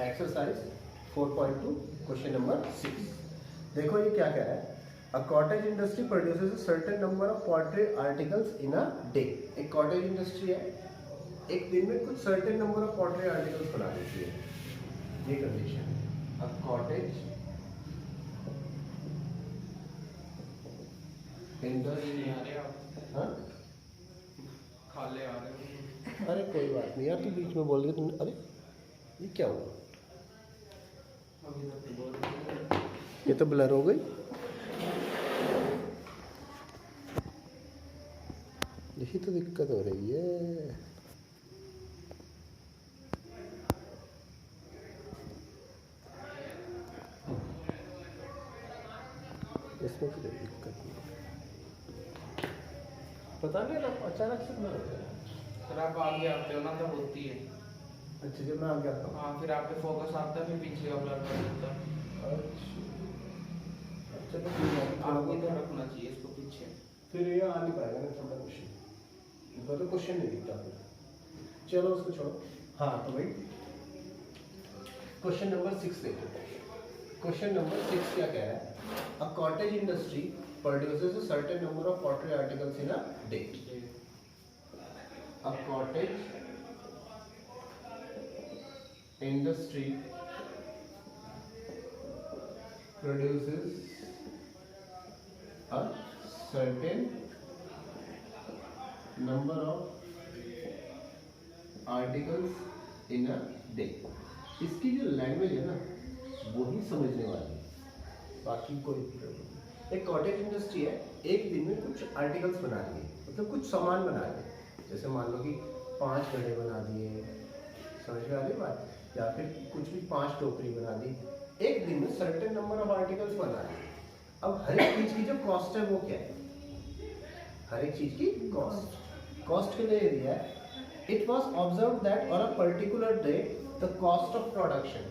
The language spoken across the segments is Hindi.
Exercise 4.2 question number 6। देखो ये क्या कह रहा है, a cottage industry produces a certain number of poultry articles in a day. एक कॉटेज इंडस्ट्री है, एक दिन में कुछ certain number of poultry articles बना देती है, ये कंडीशन है। अ कॉटेज इंडस्ट्री, हाँ खाले आ रहे हो। अरे कोई बात नहीं यार, तू बीच में बोल रही तुमने, अरे ये क्या हुआ, अभी तक तो बोल रहे हो। ये तो ब्लर हो गई। यही तो दिक्कत हो रही है। इसमें तो कोई दिक्कत नहीं, पता नहीं ना अचानक से ब्लर हो गया। फिर आप आगे आते हो ना तब होती है। अच्छा जब मैं आ गया था, हाँ, फिर आप पे फोकस आता है, फिर पीछे का ब्लर कर देता है। अच्छा चलो ठीक है, आपको इधर रखना चाहिए इसको पीछे। फिर ये आ नहीं पाएगा ना छोटा क्वेश्चन, इनका तो क्वेश्चन नहीं दिखता फिर। चलो उसको छोड़ो। हाँ तो भाई क्वेश्चन नंबर 6 देखो। क्वेश्चन नंबर 6 क्या कह रहा है, a cottage industry produces a certain number of poultry articles in a day. A cottage industry produces a certain number of articles in a day। इसकी जो लैंग्वेज है ना वो ही समझने वाली है, बाकी कोई प्रॉब्लम नहीं। एक कॉटेज इंडस्ट्री है, एक दिन में कुछ आर्टिकल्स बना दिए, मतलब कुछ सामान बना दिए, जैसे मान लो कि 5 घड़े बना दिए, समझ में आ रही बात, या फिर कुछ भी 5 टोकरी बना दी, एक दिन में सर्टेन नंबर ऑफ आर्टिकल्स बना दिए। अब हर एक चीज की जो कॉस्ट है वो क्या है, हर एक चीज की कॉस्ट के लिए दिया है। It was observe that on a particular day the cost of production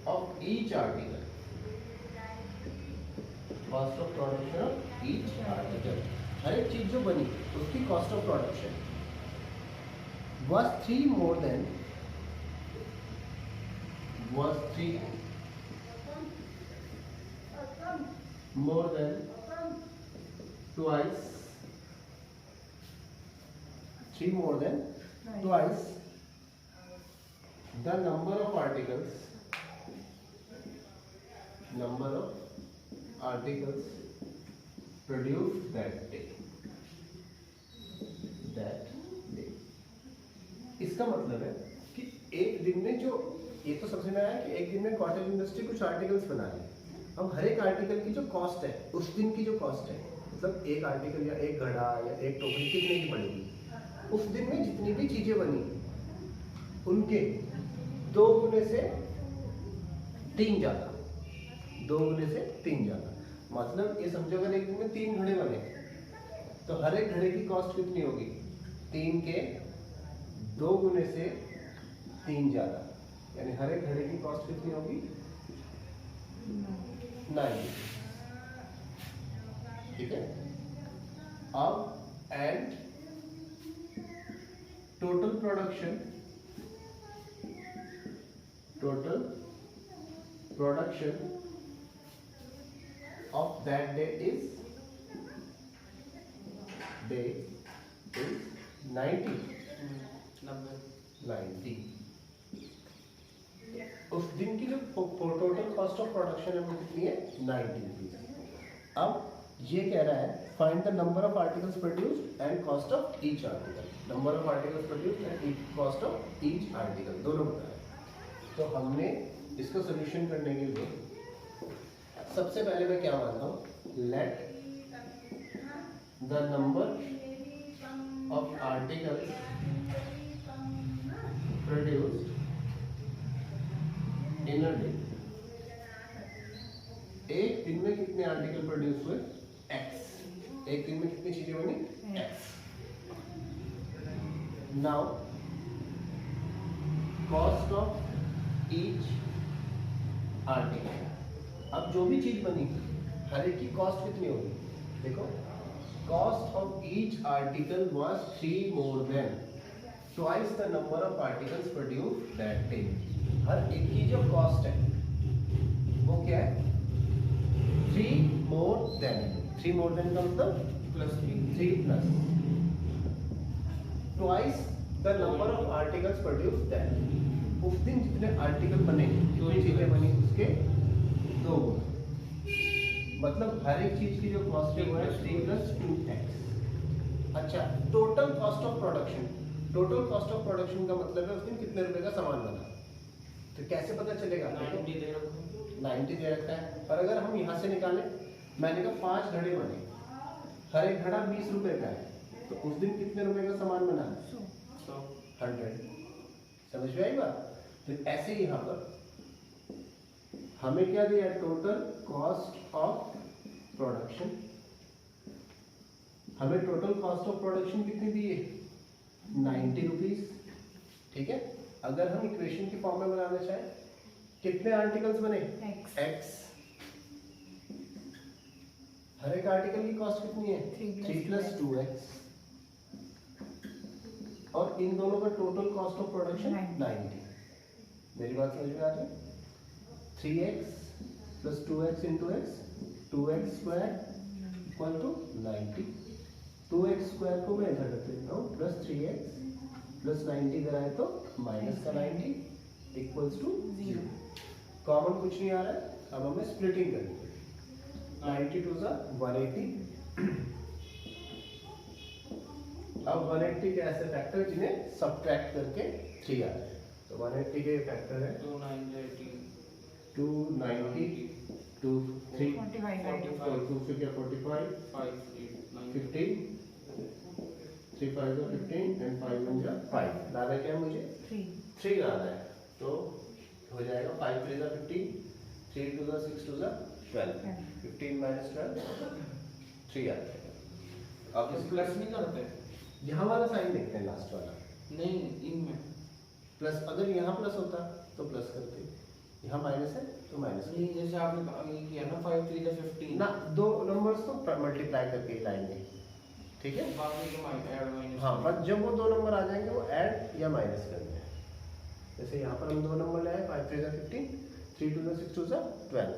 of each article, cost of production of each article, हर एक चीज जो बनी उसकी cost of production was 3 more than twice 3 more than twice the number of articles produced that day। इसका मतलब है कि एक दिन में जो, ये तो समझ में आया कि एक दिन में कॉटेज इंडस्ट्री कुछ आर्टिकल्स बना रही है। अब हर एक आर्टिकल की जो कॉस्ट है, उस दिन की जो कॉस्ट है, मतलब एक आर्टिकल या एक घड़ा या एक टोकरी कितने की पड़ेगी, उस दिन में जितनी भी चीजें बनी उनके 2 गुने से 3 ज्यादा, 2 गुने से 3 ज्यादा। मतलब ये समझो अगर एक दिन में 3 घड़े बने तो हर एक घड़े की कॉस्ट कितनी होगी, 3 के 2 गुने से 3 ज्यादा, यानी हर एक घड़े की कॉस्ट कितनी होगी, 90। ठीक है। अब and total production of that day is 90। 90 उस दिन की जो टोटल कॉस्ट ऑफ प्रोडक्शन है वो कितनी है, 90 रुपीज। अब ये कह रहा है find the number of articles produced and cost of each article, number of articles produced and cost of each article, दोनों बताया। तो हमने इसका सोल्यूशन करने के लिए सबसे पहले मैं क्या मानता हूँ, let the number of articles produced in a day, एक दिन में कितने आर्टिकल प्रोड्यूस हुए, x, एक दिन में कितनी चीजें बनी, x। Now cost of each article, अब जो भी चीज बनी हर एक की कॉस्ट कितनी होगी, देखो cost of each article was 3 more than twice the number of articles produced that day. हर एक की जो कॉस्ट है वो क्या है? 3 more than. 3 more than का मतलब +3 3 plus twice the number of articles produced that. उस दिन जितने आर्टिकल बने, कितनी चीजें बनी, उसके 2 गुना. मतलब हर एक चीज की जो कॉस्ट है वो है 3 plus 2x. अच्छा, total cost of production. Total cost of production का मतलब है उस दिन कितने रुपए का सामान बना. तो कैसे पता चलेगा? 90 दे रखो. 90 दे रखा है. और अगर हम यहाँ से निकालें, मैंने कहा 5 घड़े बने, हर एक घड़ा 20 रुपए का है, तो उस दिन कितने रुपए का सामान बना? 100. समझ में आई बात? तो ऐसे ही यहाँ पर हमें क्या दिया? Total cost of production. हमें टोटल कॉस्ट ऑफ प्रोडक्शन कितनी दी है? 90 रुपीज. ठीक है. अगर हम इक्वेशन की फॉर्म में बनाना चाहें, कितने आर्टिकल्स बने? x. हर एक आर्टिकल की कॉस्ट कितनी है? 3 plus 2x. और इन दोनों का टोटल कॉस्ट ऑफ प्रोडक्शन 90. मेरी बात समझ में आ रही है? 3x plus 2x into x, 2x square equal to 90. 2x square को मैं इधर रख लेता हूँ, प्लस 3x प्लस 90 इधर आए तो माइनस का 90 इक्वल्स टू 0. कॉमन कुछ नहीं आ रहा है. अब हमें स्प्लिटिंग करेंगे. 90 टू 180. अब 180 के ऐसे फैक्टर जिन्हें सब्ट्रैक्ट करके 3 आ रहे हैं. तो 180 के फैक्टर है 290 290 2 3 45 2 से क्या 45 5 8 15 3 5 15 एंड 5 1 जा 5. लाना क्या है मुझे? 3 लाना है. तो हो जाएगा 5 3 जा 15, 3 2 जा 6 2 जा 12, 15 minus 12 3 आ जाएगा. अब इस इस प्लस नहीं करते? यहाँ वाला साइन देखते हैं, लास्ट वाला नहीं, इनमें प्लस. अगर यहाँ प्लस होता तो प्लस करते, यहाँ माइनस है तो माइनस. नहीं, जैसे आपने ये किया ना 5 3 जा 15 ना, दो नंबर्स तो मल्टीप्लाई करके ही लाएंगे. ठीक है. बाकी के ऐड माइनस. हाँ, बस जब वो 2 नंबर आ जाएंगे वो ऐड या माइनस करने हैं. जैसे यहाँ पर हम 2 नंबर लाए, 5 3 जा 15, 3 2 जा 6 2 जा 12.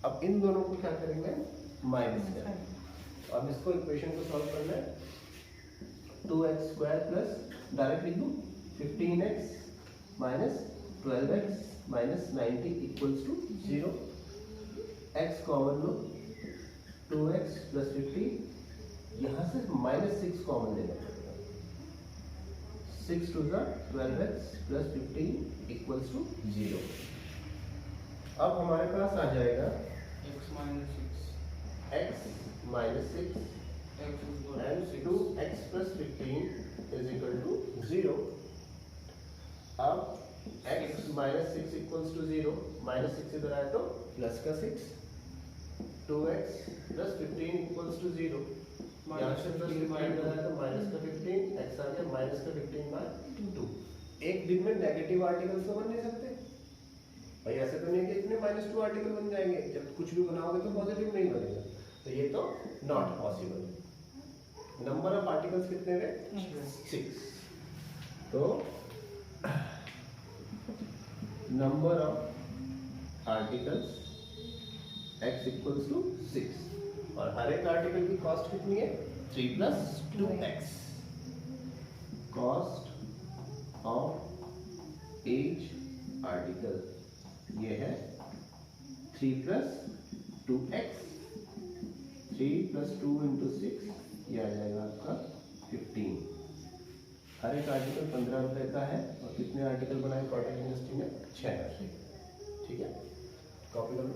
अब इन दोनों को क्या करेंगे? माइनस करेंगे. अब इसको इक्वेशन को सॉल्व करना है. 2x स्क्वायर प्लस डायरेक्ट लिख दूँ 15x minus 12x minus 90 equals to 0. x common लो, 2x प्लस 15, यहाँ से माइनस 6 कॉमन लेना पड़ेगा. 6 टू जा 12x प्लस 15 इक्वल्स टू 0. अब हमारे पास आ जाएगा x minus 6 x minus 6 x is equal and to 6. 2x plus 15 is equal to 0. अब x minus 6 equals to 0, minus 6 इधर आया तो plus का 6, 2x plus 15 equals to 0. यहाँ से plus 15 इधर आया तो minus का 15, x आ गया minus का 15 by 2. एक दिन में नेगेटिव आर्टिकल्स तो बन नहीं सकते भाई. ऐसे तो नहीं कि इतने -2 आर्टिकल बन जाएंगे. जब कुछ भी बनाओगे तो पॉजिटिव नहीं बनेगा. तो ये तो not possible. Number of articles कितने हुए? 6. तो number of articles x equals to 6 और हर एक आर्टिकल की कॉस्ट कितनी है? 3 plus 2x. Cost of each article ये है 3 plus 2x. 3 plus 2 into 6 ये आ जाएगा आपका 15. हर एक आर्टिकल 15 रुपए का है. और कितने आर्टिकल बनाए कॉटन इंडस्ट्री ने? 6 आर्टिकल. ठीक है. कॉपी कर लो.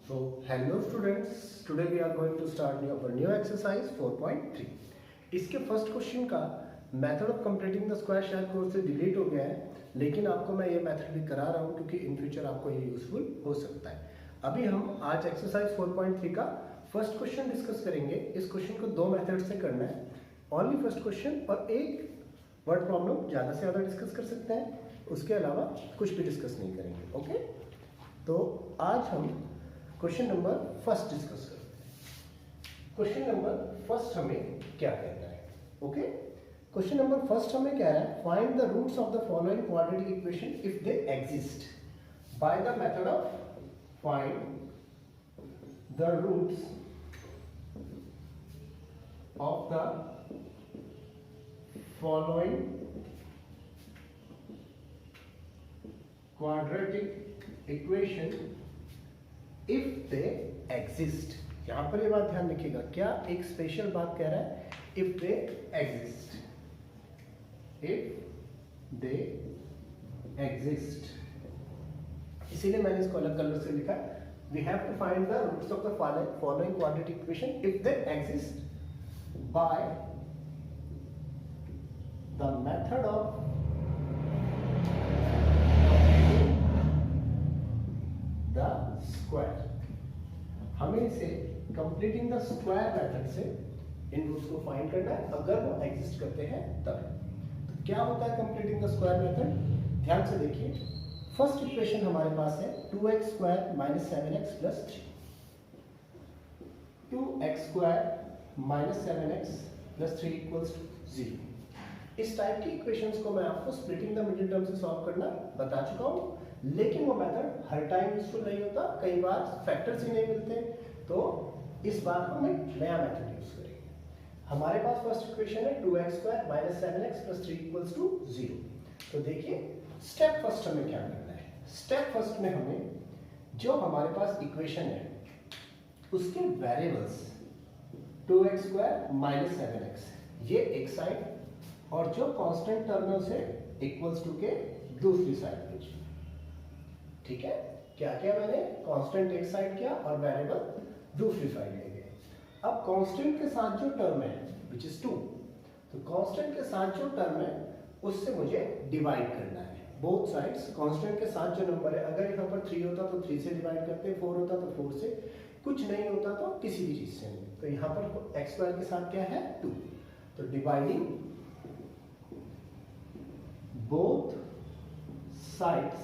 So hello students, today we are going to start new exercise 4.3. इसके फर्स्ट क्वेश्चन का method of completing the square शायद कोर्स से डिलीट हो गया है, लेकिन आपको मैं ये मेथड भी करा रहा हूँ क्योंकि इन फ्यूचर आपको ये यूजफुल हो सकता है. अभी हम आज एक्सरसाइज 4.3 का फर्स्ट क्वेश्चन डिस्कस करेंगे. इस क्वेश्चन को 2 मेथड से करना है. ओनली फर्स्ट क्वेश्चन और एक वर्ड प्रॉब्लम ज़्यादा से ज़्यादा डिस्कस कर सकते हैं, उसके अलावा कुछ भी डिस्कस नहीं करेंगे. ओके. तो आज हम क्वेश्चन नंबर फर्स्ट डिस्कस करते हैं। क्वेश्चन नंबर फर्स्ट हमें क्या कहना है? ओके, क्वेश्चन नंबर फर्स्ट हमें क्या है? Find the roots of the following quadratic equation if they exist by the method of find the roots of the following quadratic equation if they exist। यहां पर ये बात ध्यान रखिएगा, क्या एक स्पेशल बात कह रहा है? if they exist, if they exist, इसीलिए मैंने इसको अलग कलर से लिखा। we have to find the roots of the following quadratic equation if they exist by the method of the square. हमें इसे कंप्लीटिंग द स्क्वायर मेथड से इन रूट्स को फाइंड करना है, अगर वो एग्जिस्ट करते हैं तब। तो क्या होता है कंप्लीटिंग द स्क्वायर मेथड? ध्यान से देखिए, फर्स्ट इक्वेशन हमारे पास है 2x square minus 7x plus 3, 2x square minus 7x plus 3 equals to 0। इस टाइप की इक्वेशंस को मैं आपको स्प्लिटिंग द मिडिल टर्म से सॉल्व करना बता चुका हूँ, लेकिन वो मेथड हर टाइम यूजफुल नहीं होता, कई बार फैक्टर्स ही नहीं मिलते, तो इस बार हम एक नया मेथड यूज करेंगे। हमारे पास फर्स्ट इक्वेशन है 2x square minus 7x plus 3 equals to 0। तो देखिए स्टेप फर्स्ट हमें क्या करना है। स्टेप फर्स्ट में हमें जो हमारे पास इक्वेशन है उसके variables 2x square minus 7x ये एक साइड और जो कांस्टेंट टर्म है उसे इक्वल्स टू के दूसरी साइड पे। ठीक है, क्या किया मैंने? कांस्टेंट एक साइड किया और वेरिएबल दूसरी साइड ले गए। अब कांस्टेंट के साथ जो टर्म है विच इज 2, तो कांस्टेंट के साथ जो टर्म है उससे मुझे डिवाइड करना है बोथ साइड्स। कांस्टेंट के साथ जो नंबर है, अगर यहाँ पर 3 होता तो 3 से डिवाइड करते, 4 होता तो 4 से, कुछ नहीं होता तो किसी भी चीज से नहीं। तो यहाँ पर x स्क्वायर के साथ क्या है? 2। तो डिवाइडिंग बोथ साइड्स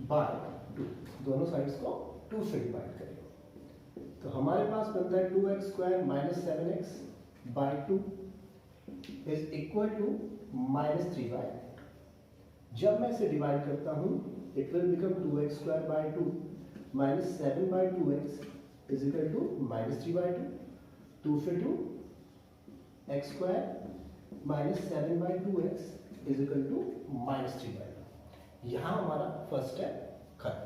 बाय 2, दोनों साइड्स को 2 से डिवाइड करें। तो हमारे पास बनता है 2x square minus 7x by 2 is equal to minus 3y। जब मैं इसे डिवाइड करता हूं it will become 2x square by 2 minus 7 by 2x is equal to minus 3 by 2। 2 से 2 x square minus 7 by 2x is equal to minus 3 by 2। यहां हमारा फर्स्ट स्टेप खत्म।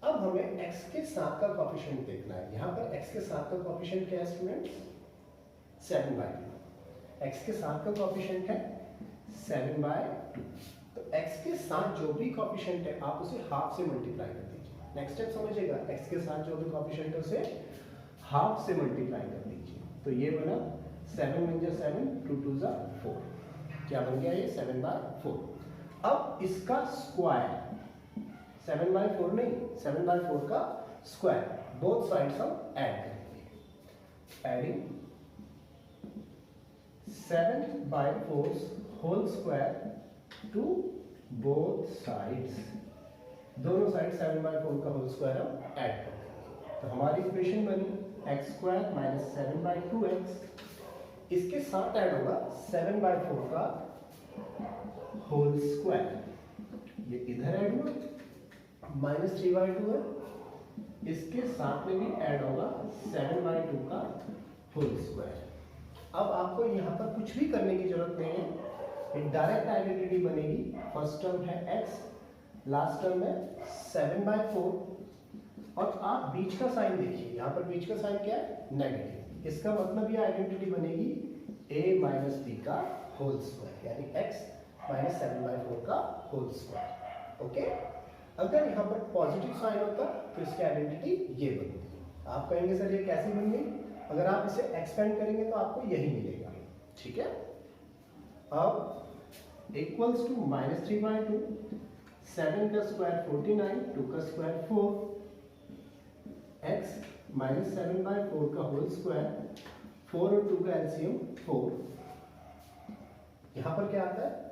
अब हमें x के साथ का कोएफिशिएंट देखना है। यहां पर x के साथ का कोएफिशिएंट क्या है स्टूडेंट्स? 7/2। x के साथ का कोएफिशिएंट है 7/2। तो x के साथ जो भी कोएफिशिएंट है आप उसे हाफ से मल्टीप्लाई कर दीजिए। नेक्स्ट स्टेप समझिएगा, x के साथ जो भी कोएफिशिएंट है उसे हाफ से मल्टीप्लाई कर दीजिए। तो ये बना 7 × 7 2 2 4। क्या बन गया ये? 7/4। अब इसका स्क्वायर 7/4 नहीं, 7/4 का स्क्वायर, बोथ साइड्स हम ऐड करेंगे। Adding 7/4 whole square to both sides, दोनों साइड 7/4 का होल स्क्वायर हम ऐड करेंगे। तो हमारी इक्वेशन बनी x स्क्वायर माइनस 7/2x, इसके साथ ऐड होगा 7/4 का होल स्क्वायर, ये इधर ऐड हुआ, माइनस 3/2 है, इसके साथ में भी ऐड होगा 7/2 का होल स्क्वायर। अब आपको यहाँ पर कुछ भी करने की जरूरत नहीं है, एक डायरेक्ट आइडेंटिटी बनेगी। फर्स्ट टर्म है x, लास्ट टर्म है 7/4, और आप बीच का साइन देखिए, यहाँ पर बीच का साइन क्या है? नेगेटिव। इसका मतलब ये आइडेंटिटी बनेगी a माइनस b का होल स्क्वायर, यानी x माइनस 7/4 का होल स्क्वायर। ओके, अगर यहाँ पर पॉजिटिव साइन होता तो इसकी आइडेंटिटी ये बनती। आप कहेंगे सर ये कैसी बन गई? अगर आप इसे एक्सपेंड करेंगे तो आपको यही मिलेगा। ठीक है, अब इक्वल्स टू माइनस 3/2, 7 का स्क्वायर 49, 2 का स्क्वायर 4, x माइनस 7/4 का होल स्क्वायर, 4 और 2 का एलसीएम 4। यहाँ पर क्या आता है?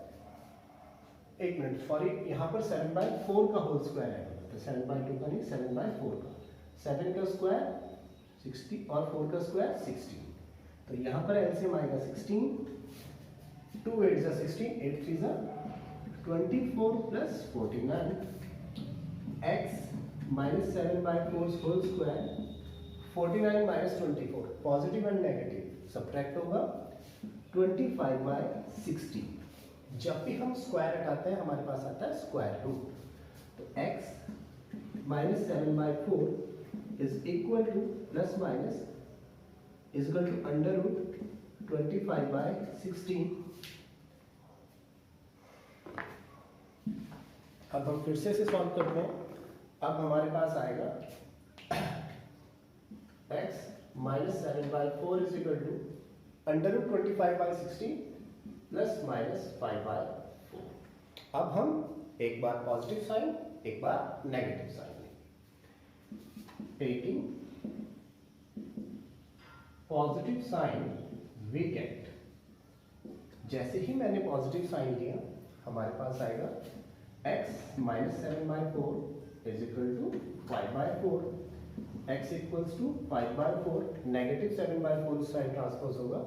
एक मिनट, सॉरी, यहाँ पर 7/4 का होल स्क्वायर है, तो 7/2 का नहीं 7/4 का। 7 का स्क्वायर 60 और 4 का स्क्वायर 16। तो यहाँ पर एलसीएम आएगा 16, 2 8 जा 16, 8 3 जा 24 plus 49, x minus 7/4 whole square, 49 minus 24, positive and negative subtract होगा 25/60। जब भी हम स्क्वायर हटाते हैं हमारे पास आता है स्क्वायर रूट। तो x minus 7/4 is equal to plus minus is equal to under root 25/16। अब हम फिर से इसे सॉल्व करते हैं। अब हमारे पास आएगा x minus 7/4 is equal to under root 25/16 plus minus 5/4। अब हम एक बार पॉजिटिव साइन एक बार नेगेटिव साइन लेंगे। Taking positive sign we get, जैसे ही मैंने पॉजिटिव साइन लिया हमारे पास आएगा x minus 7/4 is equal to 5/4, x equals to 5/4, negative 7/4 sign transpose होगा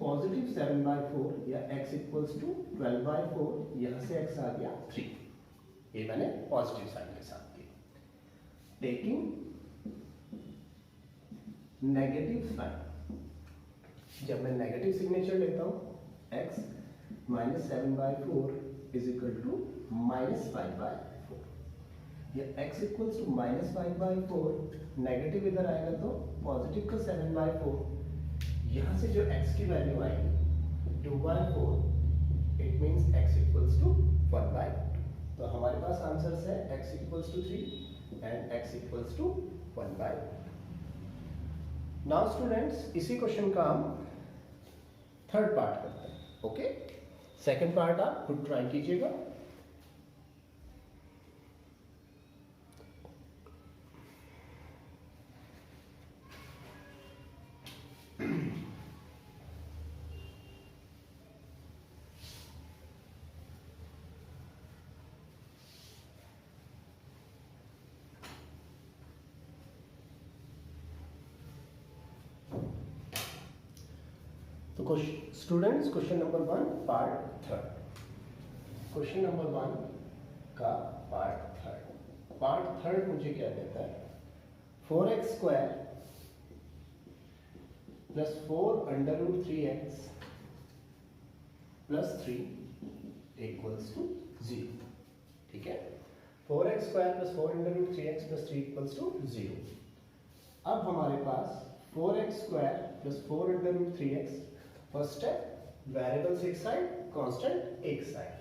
पॉजिटिव 7/4 या x इक्वल्स टू 12/4, यहाँ से x आ गया 3। ये मैंने पॉजिटिव साइन के साथ किया। टेकिंग नेगेटिव साइन, जब मैं नेगेटिव सिग्नेचर लेता हूँ x minus 7/4 is equal to minus 5/4, या x equals to minus 5/4, negative इधर आएगा तो पॉजिटिव का 7/4, यहाँ से जो x की वैल्यू आएगी 2/4, it means x equals to 1/2। तो हमारे पास आंसर्स है x equals to 3 and x equals to 1/2। Now students, इसी क्वेश्चन का हम थर्ड पार्ट करते हैं। ओके, सेकंड पार्ट आप खुद ट्राई कीजिएगा। तो students, question number 1 part third, question number 1 का पार्ट थर्ड मुझे क्या देता है, 4x square plus 4 under root 3x plus 3 equals to 0। ठीक है, 4x square plus 4 under root 3x plus 3 equals to 0। अब हमारे पास 4x square plus 4 under root 3x, first step variables एक साइड, कांस्टेंट एक साइड।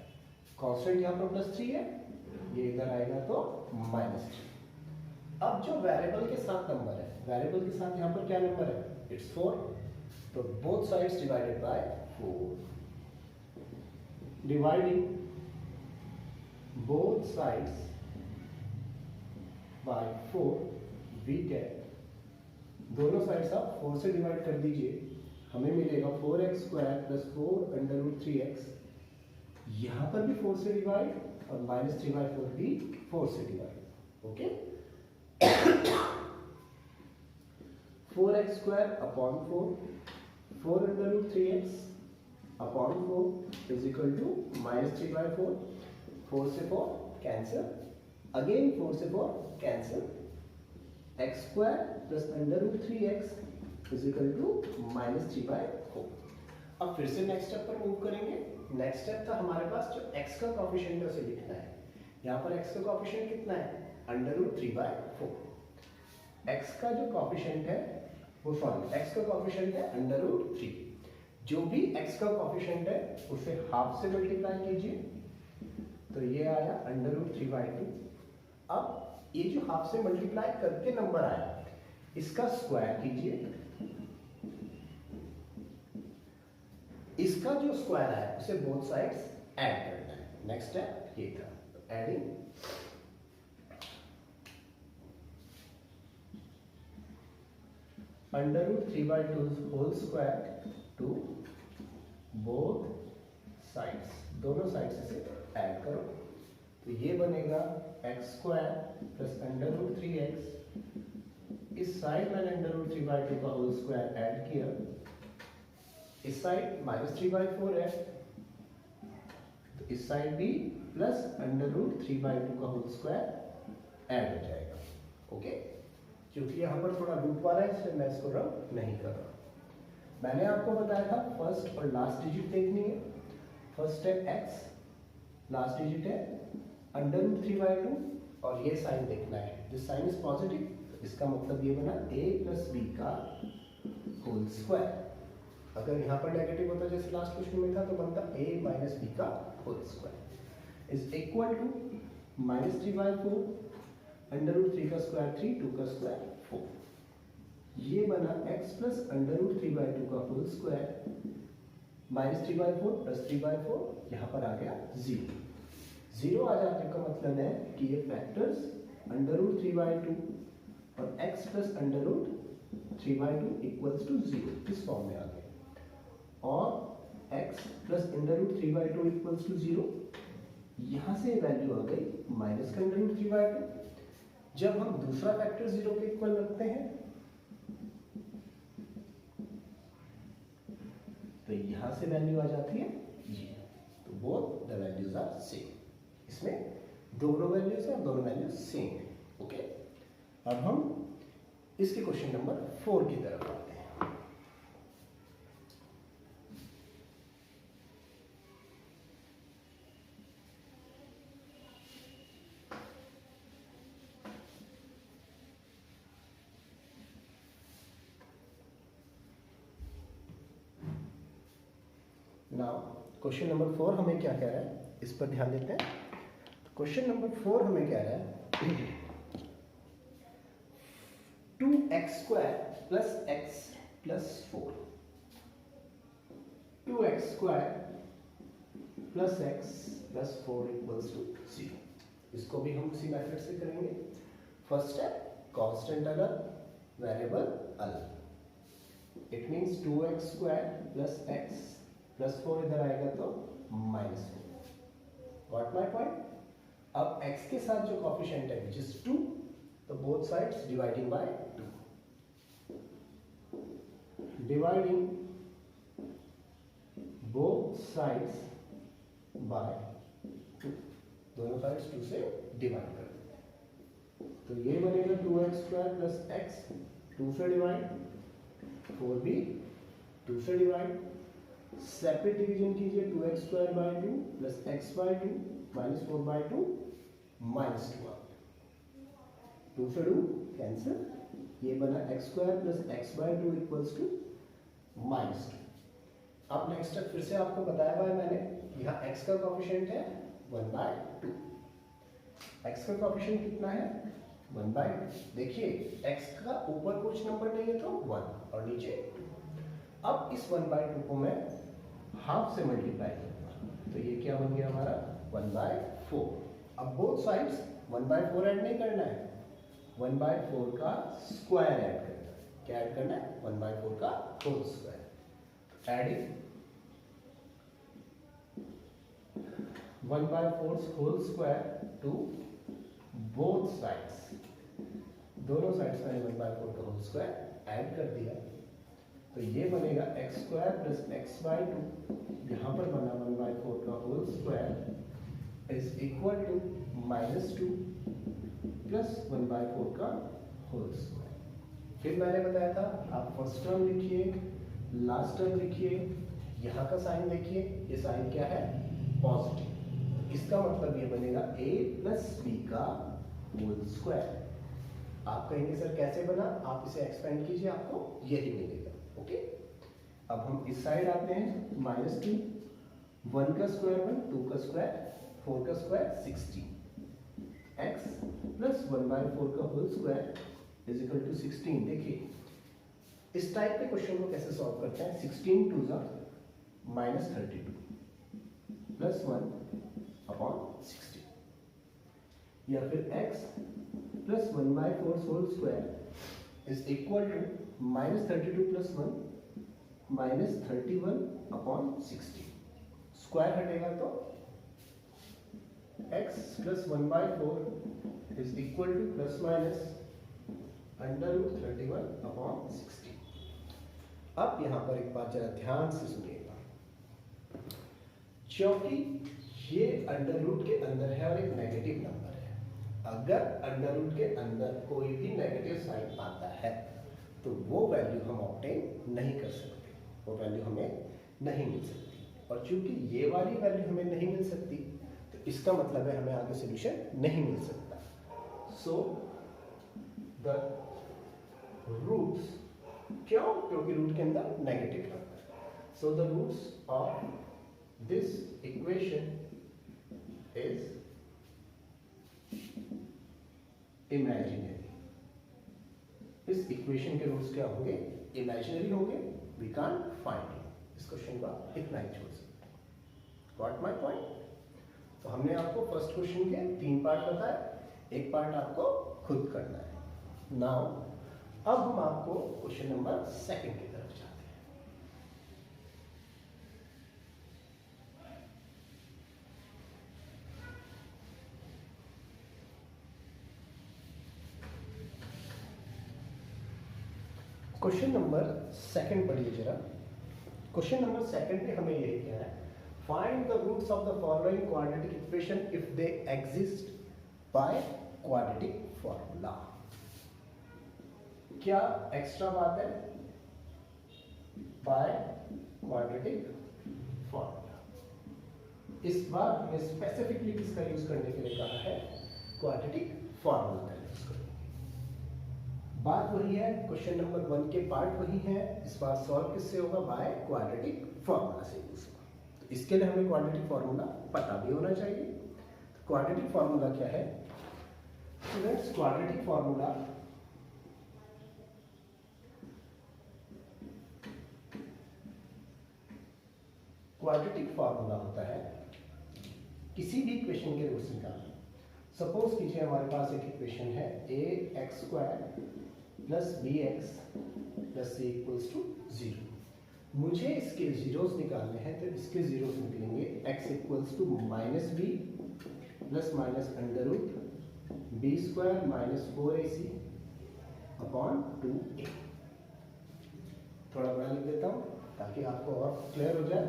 कांस्टेंट यहाँ पर प्लस 3 है, ये इधर आएगा तो माइनस 3। अब जो वेरिएबल के साथ नंबर है, वेरिएबल के साथ यहाँ पर क्या नंबर है, इट्स 4, तो both sides divided by 4, dividing both sides by 4 we get, दोनों साइड्स आप 4 से डिवाइड कर दीजिए, हमें मिलेगा 4x square plus 4 under root 3x, यहाँ पर भी 4 से डिवाइड और माइनस 3/4 भी 4 से divide. Okay, 4x square upon 4 under root 3x upon 4 is equal to minus 3/4, 4 से 4 कैंसिल, अगेन 4 से 4 cancel, x square plus under root 3x is equal to minus 3/4। अब फिर से नेक्स्ट स्टेप पर मूव करेंगे। नेक्स्ट स्टेप था हमारे पास जो x का कोएफिशिएंट है उसे लिखना है। यहाँ पर x का कोएफिशिएंट कितना है, अंडर रूट 3/4। x का जो कोएफिशिएंट है वो x का कोएफिशिएंट है अंडर रूट 3। जो भी x का कोएफिशिएंट है उसे हाफ से मल्टीप्लाई कीजिए, तो ये आया अंडर रूट 3/2। अब ये जो हाफ से मल्टीप्लाई करके नंबर आया इसका स्क्वायर कीजिए, इसका जो स्क्वायर है उसे बोथ साइड्स ऐड करना है। नेक्स्ट स्टेप ये था, adding under root 3/2 whole square to both sides, दोनों साइड्स से ऐड करो, तो ये बनेगा x square plus under root 3x इस साइड मैंने अंडर रूट 3/2 का होल स्क्वायर ऐड किया, इस साइड -3/4 है, तो इस साइड भी प्लस अंडर रूट 3/2 का होल स्क्वायर ऐड हो जाएगा। ओके, क्योंकि यहाँ पर थोड़ा रूट वाला है इसलिए मैं इसको रब नहीं कर रहा। मैंने आपको बताया था फर्स्ट और लास्ट डिजिट देखनी है। फर्स्ट है x, लास्ट डिजिट है अंडर रूट 3/2 और ये साइन देखना है। दिस साइन इज पॉजिटिव, इसका मतलब ये बना a प्लस b का होल स्क्वायर। अगर यहाँ पर नेगेटिव होता जैसे लास्ट क्वेश्चन में था तो बनता a माइनस b का whole square is equal to -3/4 under root 3 का स्क्वायर 3, 2 का स्क्वायर 4। ये बना x प्लस अंडर रूट 3/2 का होल स्क्वायर, -3/4 प्लस 3/4, यहाँ पर आ गया 0। 0 आ जाने का मतलब है कि ये फैक्टर्स अंडर रूट 3/2 और x plus under root 3/2 equals to 0 इस फॉर्म में आ गए, और x plus under root 3/2 equals to 0, यहाँ से वैल्यू आ गई माइनस का अंडर रूट 3/2। जब हम दूसरा फैक्टर 0 के इक्वल रखते हैं तो यहां से वैल्यू आ जाती है ये, तो both the values are same. इसमें दोनों वैल्यूज है, दोनों वैल्यूज सेम है। ओके, अब हम इसके क्वेश्चन नंबर 4 की तरफ आते हैं। नाउ क्वेश्चन नंबर 4 हमें क्या कह रहा है, इस पर ध्यान देते हैं। क्वेश्चन नंबर 4 हमें कह रहा है 2x² plus x plus 4, 2x² plus x plus 4 equals to 0। इसको भी हम उसी मेथड से करेंगे। फर्स्ट है कांस्टेंट अलग, वेरिएबल अलग। It means 2x² plus x plus 4 इधर आएगा तो -4। Got my point. अब x के साथ जो कोफिशिएंट है विच इज 2, तो both sides dividing by 2, dividing both sides bye 2, दोनों साइड्स 2 से डिवाइड कर देते, तो ये बनेगा 2x² प्लस x, 2 से डिवाइड, 4 भी 2 से डिवाइड। सेपरेट डिवीजन कीजिए, 2x² by 2 plus x by 2 minus 4 by 2 minus 2 out, 2 से 2 कैंसिल, ये बना x² plus x by 2 equals to -2। अब नेक्स्ट स्टेप फिर से आपको बताया हुआ है मैंने, यहाँ x का कोफिशिएंट है 1/2, x का कोफिशिएंट कितना है 1/2। देखिए x का ऊपर कुछ नंबर नहीं है तो 1 और नीचे 2। अब इस 1/2 को मैं हाफ से मल्टीप्लाई करूंगा, तो ये क्या बन गया हमारा 1/4। अब बोथ साइड्स 1/4 ऐड नहीं करना है, 1/4 का स्क्वायर ऐड करना है। क्या ऐड करना है 1/4 का whole square. Adding 1/4 whole square to both sides, दोनों साइड्स में 1/4 का होल स्क्वायर ऐड कर दिया, तो ये बनेगा x² प्लस x बाय 2, यहाँ पर बना 1/4 का whole square is equal to -2 plus 1/4 का होल स्क्वायर। फिर मैंने बताया था आप फर्स्ट टर्म लिखिए, लास्ट टर्म लिखिए, यहाँ का साइन देखिए, ये साइन क्या है पॉजिटिव, इसका मतलब ये बनेगा a प्लस b का होल स्क्वायर। आप कहेंगे सर कैसे बना, आप इसे एक्सपेंड कीजिए, आपको यही मिलेगा। ओके, अब हम इस साइड आते हैं, -2, 1 का स्क्वायर 1, 2 का स्क्वायर 4 का स्क्वायर 16, x प्लस 1/4 का whole square is equal to 16। देखिए इस टाइप के क्वेश्चन को कैसे सॉल्व करते हैं, 16 2 जा -32 प्लस 1/16, या फिर x plus 1/4 whole square is equal to -32 plus 1 -31/16। Square हटेगा तो x plus 1/4 is equal to plus minus √31/60। अब यहां पर एक बात जरा ध्यान से सुनिएगा, क्योंकि ये अंडर रूट के अंदर है और एक नेगेटिव नंबर है। अगर अंडर रूट के अंदर कोई भी नेगेटिव साइन आता है तो वो वैल्यू हम ऑब्टेन नहीं कर सकते, वो वैल्यू हमें नहीं मिल सकती। और चूंकि ये वाली वैल्यू हमें नहीं मिल सकती तो इसका मतलब है हमें आगे सोल्यूशन नहीं मिल सकता। सो द रूट्स, क्यों? क्योंकि रूट के अंदर negative number. So the roots of this equation is imaginary. इस इक्वेशन के रूट्स क्या होंगे? इमेजिनरी होंगे। वी कांट फाइंड इस क्वेश्चन का इतना ही छोड़ सकते। Got my point? तो हमने आपको फर्स्ट क्वेश्चन के 3 पार्ट बताया, एक पार्ट आपको खुद करना है। नाउ अब हम आपको क्वेश्चन नंबर 2 की तरफ जाते हैं। क्वेश्चन नंबर 2 पढ़िए जरा। क्वेश्चन नंबर 2 पे हमें यही क्या है, find the roots of the following quadratic equation if they exist by quadratic formula. क्या एक्स्ट्रा बात है? By quadratic formula. इस बार हमें स्पेसिफिकली किसका यूज करने के लिए कहा है? क्वाड्रेटिक फॉर्मूला का यूज करेंगे। बात वही है, क्वेश्चन नंबर 1 के पार्ट वही है, इस बार सॉल्व किससे होगा? बाय क्वाड्रेटिक फॉर्मूला से यूज होगा। तो इसके लिए हमें क्वाड्रेटिक फॉर्मूला पता भी होना चाहिए। तो क्वाड्रेटिक फॉर्मूला क्या है स्टूडेंट्स? क्वाड्रेटिक फॉर्मूला होता है किसी भी इक्वेशन के रूट्स निकालना। सपोज कीजिए हमारे पास एक इक्वेशन है ax² + bx + c = 0। मुझे इसके जीरोस निकालने हैं, तो इसके जीरोस निकलेंगे x = -b ± √b² - 4ac/2a। थोड़ा बड़ा लिख देता हूं ताकि आपको और क्लियर हो जाए।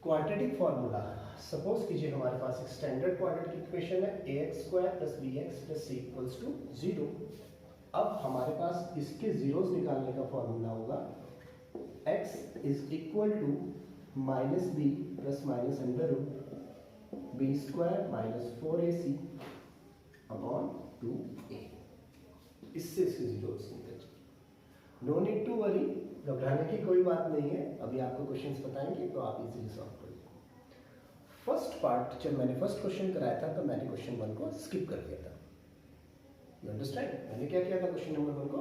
क्वाड्रेटिक फॉर्मूला, सपोज कीजिए हमारे पास एक स्टैंडर्ड क्वाड्रेटिक इक्वेशन है ax² + bx + c = 0। अब हमारे पास इसके जीरोस निकालने का फॉर्मूला होगा x = -b ± √b² - 4ac/2a। इससे इसके जीरोस निकल जाए। नो नीड टू वरी, घबराने की कोई बात नहीं है। अभी आपको क्वेश्चंस बताएंगे तो आप इजीली सॉल्व कर लेंगे। फर्स्ट पार्ट जब मैंने फर्स्ट क्वेश्चन कराया था तो मैंने क्वेश्चन 1 को स्किप कर दिया था। You understand? मैंने क्या किया था? क्वेश्चन नंबर 1 को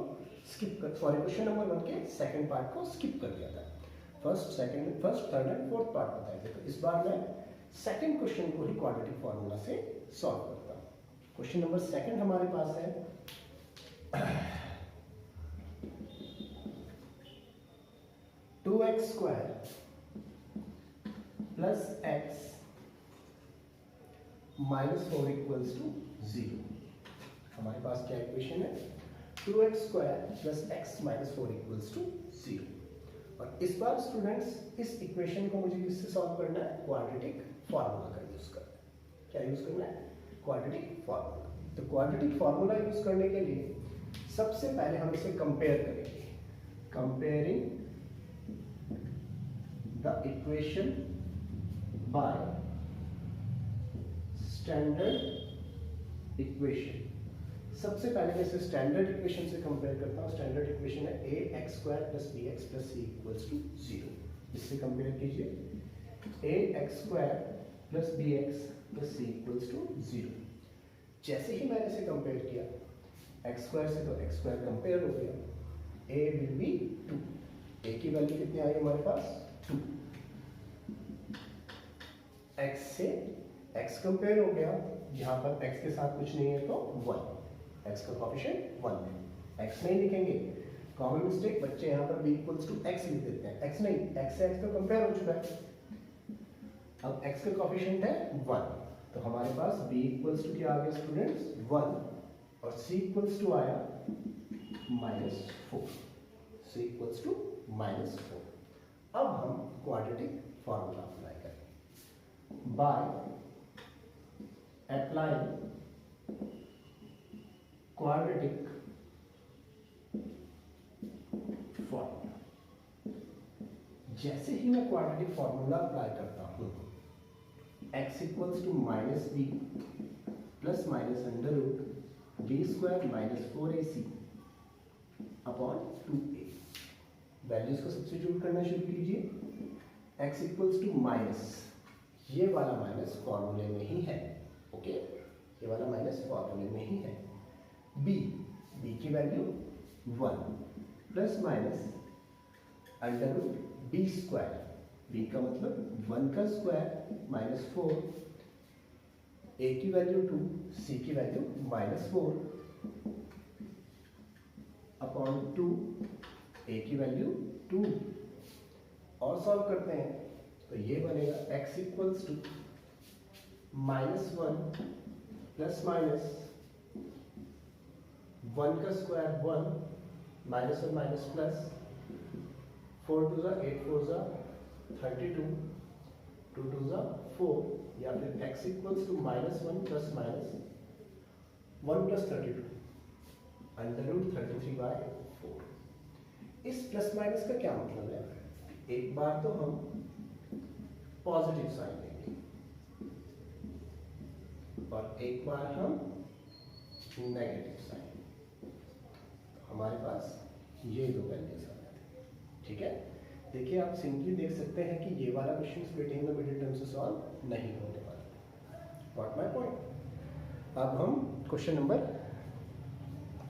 क्वेश्चन नंबर 1 के सेकंड पार्ट को स्किप कर दिया था। First, third and fourth part बताए थे। तो इस बार मैं सेकंड क्वेश्चन को ही क्वाड्रेटिक फॉर्मूला से सॉल्व करता हूँ। क्वेश्चन नंबर 2 हमारे पास है 2x² + x - 4 = 0। हमारे पास क्या इक्वेशन है? 2x² + x - 4 = 0। और इस बार स्टूडेंट्स इस इक्वेशन को मुझे किससे सॉल्व करना है? क्वाड्रेटिक फॉर्मूला का यूज करना है। क्या यूज करना है? Quadratic formula. तो क्वाड्रेटिक फॉर्मूला यूज करने के लिए सबसे पहले हम इसे कंपेयर करेंगे। Comparing the equation by standard equation. सबसे पहले मैं इसे स्टैंडर्ड इक्वेशन से कंपेयर करता हूँ। स्टैंडर्ड इक्वेशन है ax² + bx + c = 0। इससे कंपेयर कीजिए ax² + bx + c = 0। जैसे ही मैंने इसे कंपेयर किया x² से, तो x² कंपेयर हो गया। a will be 2। a की वैल्यू कितनी आई हमारे पास? 2। x से x कंपेयर हो गया, यहाँ पर x के साथ कुछ नहीं है तो 1। x का कोएफिशिएंट 1 है। x नहीं लिखेंगे, कॉमन मिस्टेक बच्चे यहाँ पर b = x लिख देते हैं। x नहीं, x से x तो कंपेयर हो चुका है। अब x का कोएफिशिएंट है 1, तो हमारे पास b = क्या आ गया स्टूडेंट्स? 1 और c = आया minus 4 so equals to minus 4। अब हम क्वाड्रेटिक फॉर्मूला अप्लाई करें बाय अप्लाइंग क्वाड्रेटिक फॉर्मूला। जैसे ही मैं क्वाड्रेटिक फॉर्मूला अप्लाई करता हूं, x equals to minus b plus minus under root b square minus 4ac upon 2a। Values को सब्स्टिट्यूट करना शुरू कीजिए। x इक्वल्स टू माइनस, ये वाला माइनस फॉर्मूले में ही है, ओके, ये वाला माइनस फॉर्मूले में ही है। b की value 1 plus minus under root b square, b का मतलब 1 का स्क्वायर माइनस 4, a की वैल्यू 2, c की वैल्यू माइनस 4 अपॉन 2, a की वैल्यू 2। और सॉल्व करते हैं तो ये बनेगा x equals to minus 1 plus minus 1 का स्क्वायर 1 माइनस और माइनस प्लस 4 2 ज़ा 8 4 ज़ा 32 2 2 ज़ा 4, या फिर x equals to minus 1 plus minus 1 plus 32 under root 33/4। इस प्लस माइनस का क्या मतलब है? एक बार तो हम पॉजिटिव साइन लेंगे और एक बार हम नेगेटिव साइन। हमारे पास ये दो वैल्यूज आ जाते हैं, ठीक है। देखिए आप सिंपली देख सकते हैं कि ये वाला question splitting the middle term से सॉल्व नहीं होने वाला। Got my point. अब हम क्वेश्चन नंबर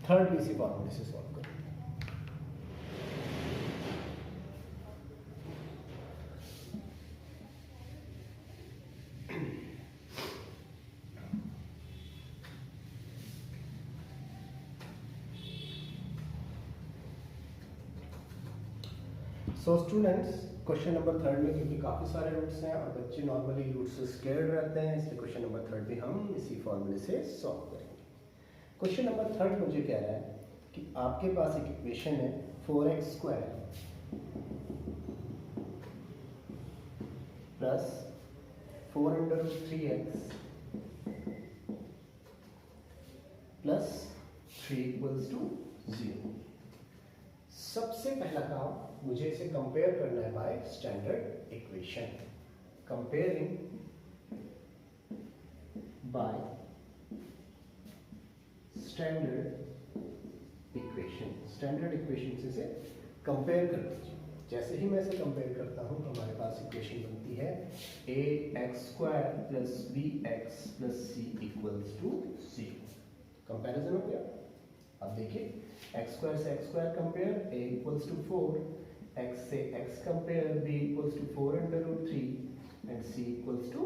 3 भी इसी फॉर्मूले से सॉल्व करेंगे। सो स्टूडेंट्स, क्वेश्चन नंबर 3 में क्योंकि काफ़ी सारे रूट्स हैं और बच्चे नॉर्मली रूट से स्केर्ड रहते हैं, इसलिए क्वेश्चन नंबर 3 भी हम इसी फॉर्मूले से सॉल्व करेंगे। क्वेश्चन नंबर 3 मुझे कह रहा है कि आपके पास एक इक्वेशन है 4x square plus 4 under root 3x plus 3 equals to 0। सबसे पहला काम मुझे इसे कंपेयर करना है by standard equation. Comparing by standard equation. Standard equation से इसे कंपेयर कर लीजिए। जैसे ही मैं इसे कंपेयर करता हूं, हमारे पास इक्वेशन बनती है ax square plus bx plus c equals to 0। Comparison हो गया। अब देखिए x स्क्वायर से x square compare, a equals to 4, x से x compare, b equals to 4 under root 3 and c equals to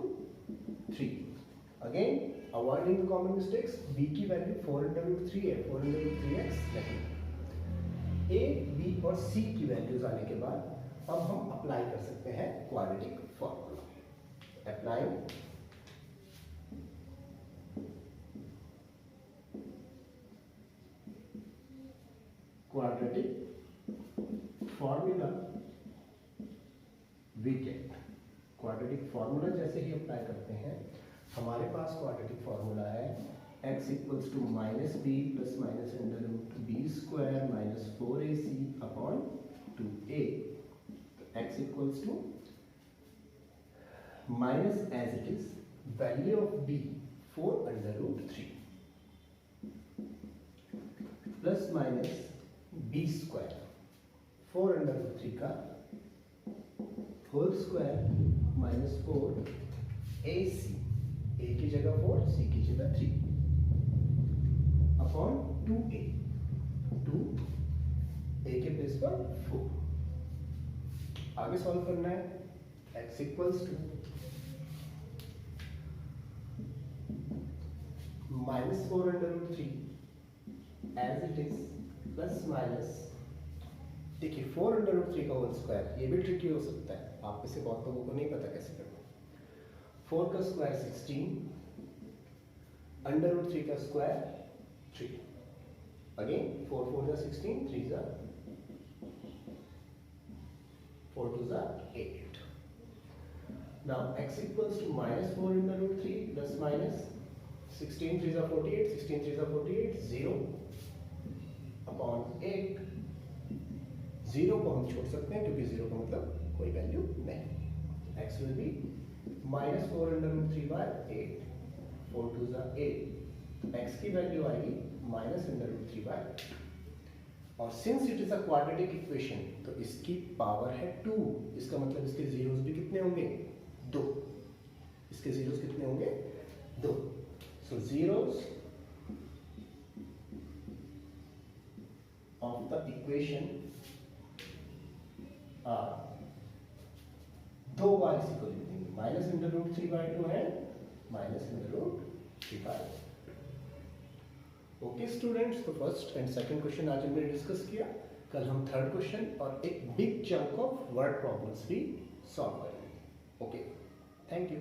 3। Again avoiding the common mistakes, b की वैल्यू 4 अंडर रूट 3 है, 4 अंडर रूट 3x नहीं। a, b और c की वैल्यूज आने के बाद अब हम अप्लाई कर सकते हैं quadratic formula. Apply quadratic formula, we get quadratic formula. जैसे ही अप्लाई करते हैं, हमारे पास क्वाड्रेटिक फॉर्मूला है x equals to minus b plus minus under root b square minus 4ac upon 2a। x equals to minus as it is value of b 4 under root 3 plus minus b square 4 under root 3 का whole square minus 4 ac, a की जगह 4, c की जगह 3 अपॉन 2a, 2 a के प्लेस पर 4। आगे सॉल्व करना है। x equals to minus 4 under root 3 as it is plus minus, देखिए 4 अंडर रूट 3 का होल स्क्वायर, ये भी ट्रिकी हो सकता है, आप में से बहुत लोगों को नहीं पता कैसे करना। 4 का स्क्वायर 16, अंडर रूट 3 का स्क्वायर 3 अगेन 4 4 जा 16, 3 जा 4 2 जा 8. Now x equals to minus 4 in the root 3 plus minus 16 3 जा 48, 16 3 जा 48, 0 upon 8. 0 को हम छोड़ सकते हैं क्योंकि 0 का मतलब कोई वैल्यू नहीं. x will be minus 4 under root 3 by 8. 4 2 जा 8. तो x की वैल्यू आएगी minus under root 3 by 8. और since it is a quadratic equation तो इसकी पावर है 2. इसका मतलब इसके जीरोस भी कितने होंगे? 2. इसके जीरोस कितने होंगे? 2. So zeros of the equation are 2 बार इसी को लिख देंगे, माइनस अंडर रूट 3 बाई 2 है minus under root 3 by. Okay students, तो फर्स्ट एंड सेकंड क्वेश्चन आज हमने डिस्कस किया. कल हम थर्ड क्वेश्चन और एक big chunk of word problems भी सॉल्व करेंगे. Okay, thank you.